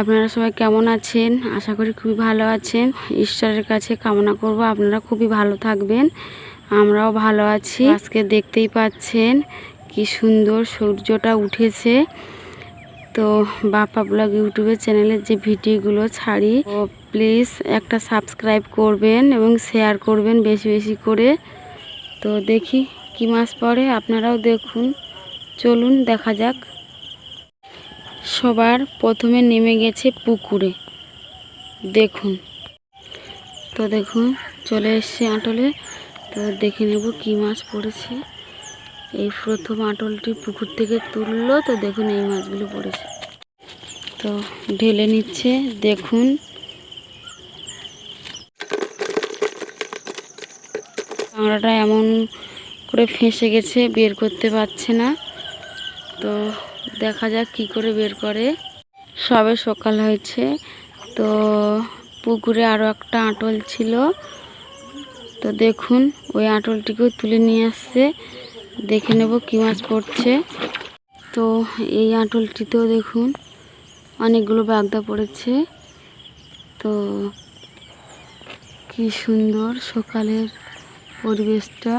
আপনারা সবাই কেমন আছেন? আশা করি খুবই ভালো আছেন। ঈশ্বরের কাছে কামনা করব আপনারা খুবই ভালো থাকবেন, আমরাও ভালো আছি। আজকে দেখতেই পাচ্ছেন কি সুন্দর সূর্যটা উঠেছে। তো বাপ্পা ব্লগ ইউটিউবের চ্যানেলের যে ভিডিওগুলো ছাড়ি, তো প্লিজ একটা সাবস্ক্রাইব করবেন এবং শেয়ার করবেন বেশি বেশি করে। তো দেখি কি মাছ পড়ে, আপনারাও দেখুন। চলুন দেখা যাক। সবার প্রথমে নেমে গেছে পুকুরে, দেখুন। তো দেখুন চলে এসছে আটলে। তো দেখে নেব কি মাছ পড়েছে। এই প্রথম আটলটি পুকুর থেকে তুললো, তো দেখুন এই মাছগুলো পড়েছে। তো ঢেলে নিচ্ছে, দেখুন। কাঁকড়াটা এমন করে ফেঁসে গেছে, বের করতে পারছে না। তো দেখা যাক কি করে বের করে। সবে সকাল হয়েছে, তো পুকুরে আরও একটা আটল ছিল। তো দেখুন ওই আটলটিকেও তুলে নিয়ে আসছে, দেখে নেব কি মাছ পড়ছে। তো এই আটলটিতেও দেখুন অনেকগুলো বাগদা পড়েছে। তো কি সুন্দর সকালের পরিবেশটা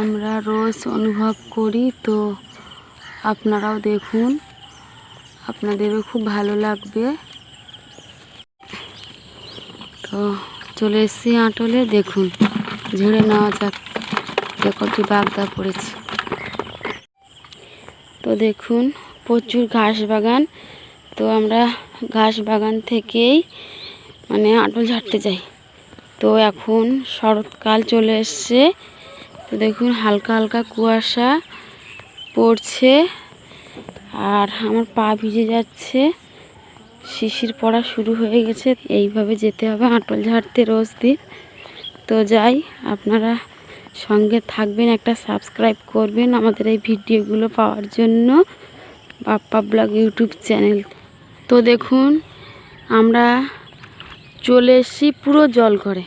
আমরা রোজ অনুভব করি। তো আপনারাও দেখুন, আপনাদেরও খুব ভালো লাগবে। তো চলে এসেছি আটলে, দেখুন ঝেড়ে নেওয়া যাক কতটি বাগদা পড়েছে। তো দেখুন প্রচুর ঘাস বাগান। তো আমরা ঘাস বাগান থেকেই আটল ঝাড়তে যাই। তো এখন শরৎকাল চলে এসছে। তো দেখুন হালকা হালকা কুয়াশা পড়ছে, আর আমার পা ভিজে যাচ্ছে, শিশির পড়া শুরু হয়ে গেছে। এইভাবে যেতে হবে আটল ঝাড়তে রোজ দিন। তো যাই, আপনারা সঙ্গে থাকবেন, একটা সাবস্ক্রাইব করবেন আমাদের এই ভিডিওগুলো পাওয়ার জন্য, বাপ্পা ব্লগ ইউটিউব চ্যানেল। তো দেখুন আমরা চলে এসেছি পুরো জল করে।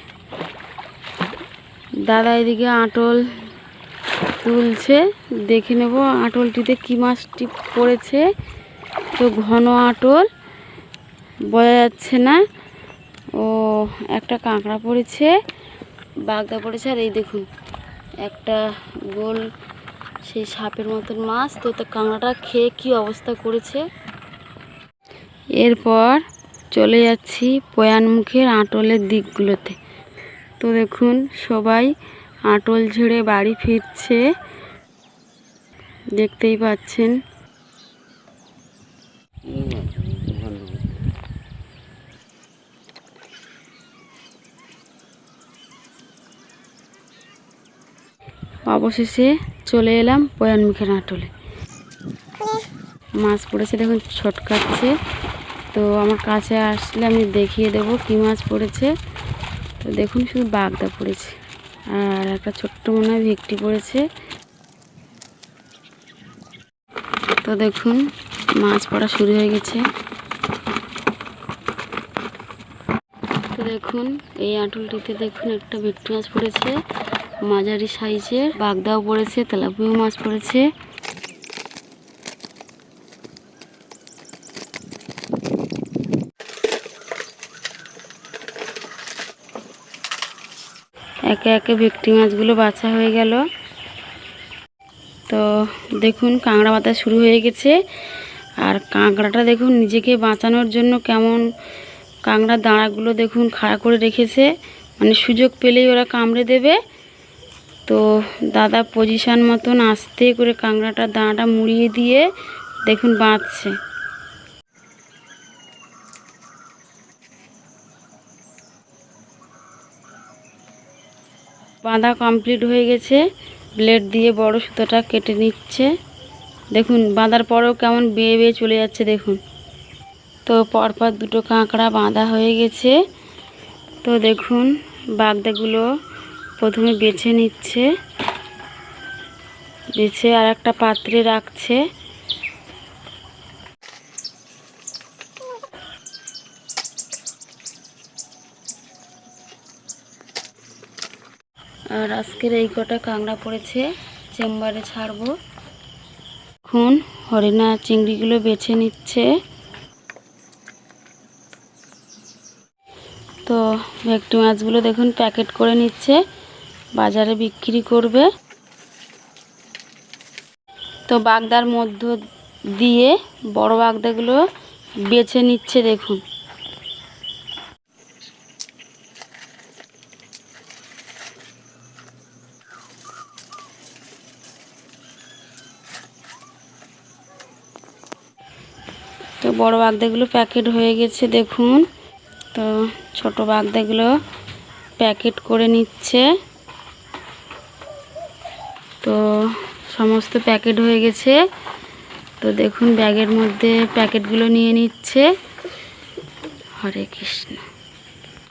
দাদা এদিকে আটল তুলছে, দেখে নেব আটলটিতে কি মাছটি পড়েছে। তো ঘন আটল, বোঝা যাচ্ছে না। ও একটা কাঁকড়া পড়েছে, বাগদা পড়েছে, আর এই দেখুন একটা গোল সেই সাপের মতন মাছ। তো কাঁকড়াটা খেয়ে কি অবস্থা করেছে। এরপর চলে যাচ্ছি পয়ানমুখের আটলের দিকগুলোতে। তো দেখুন সবাই আটল ঝেড়ে বাড়ি ফিরছে, দেখতেই পাচ্ছেন। অবশেষে চলে এলাম পয়ানমুখের আটলে। মাছ পড়েছে দেখুন, ছটকাচ্ছে। তো আমার কাছে আসলে আমি দেখিয়ে দেব কি মাছ পড়েছে। তো দেখুন শুধু বাগদা পড়েছে, আর একটা ছোট্ট মনে হয় ভেটকি পড়েছে। তো দেখুন মাছ পড়া শুরু হয়ে গেছে। তো দেখুন এই আটলটিতে দেখুন একটা ভেটকি মাছ পড়েছে, মাঝারি সাইজের। বাগদাও পড়েছে, তেলাপিয়া মাছ পড়েছে। একে একে ভেটকি মাছগুলো বাছা হয়ে গেল। তো দেখুন কাঁকড়া বাতা শুরু হয়ে গেছে, আর কাঁকড়াটা দেখুন নিজেকে বাঁচানোর জন্য কেমন কাঁকড়ার দাঁড়াগুলো দেখুন খাড়া করে রেখেছে, সুযোগ পেলেই ওরা কামড়ে দেবে। তো দাদা পজিশন মতন আস্তে করে কাঁকড়াটার দাঁড়াটা মুড়িয়ে দিয়ে দেখুন বাঁধছে। বাঁধা কমপ্লিট হয়ে গেছে, ব্লেড দিয়ে বড় সুতোটা কেটে নিচ্ছে। দেখুন বাঁধার পরেও কেমন বেয়ে বেয়ে চলে যাচ্ছে দেখুন। তো পরপর দুটো কাঁকড়া বাঁধা হয়ে গেছে। তো দেখুন বাগদাগুলো প্রথমে বেছে নিচ্ছে, বেছে আর একটা পাত্রে রাখছে। আর আজকের এই কটা কাঁকড়া পড়েছে, চেম্বারে ছাড়বো। এখন হরিণা চিংড়িগুলো বেছে নিচ্ছে। তো ভেটকি মাছগুলো দেখুন প্যাকেট করে নিচ্ছে, বাজারে বিক্রি করবে। তো বাগদার মধ্য দিয়ে বড় বাগদাগুলো বেছে নিচ্ছে দেখুন। তো বড় বাগদাগুলো প্যাকেট হয়ে গেছে দেখুন। তো ছোট বাগদাগুলো প্যাকেট করে নিচ্ছে। তো সমস্ত প্যাকেট হয়ে গেছে। তো দেখুন ব্যাগের মধ্যে প্যাকেটগুলো নিয়ে নিচ্ছে। হরে কৃষ্ণ।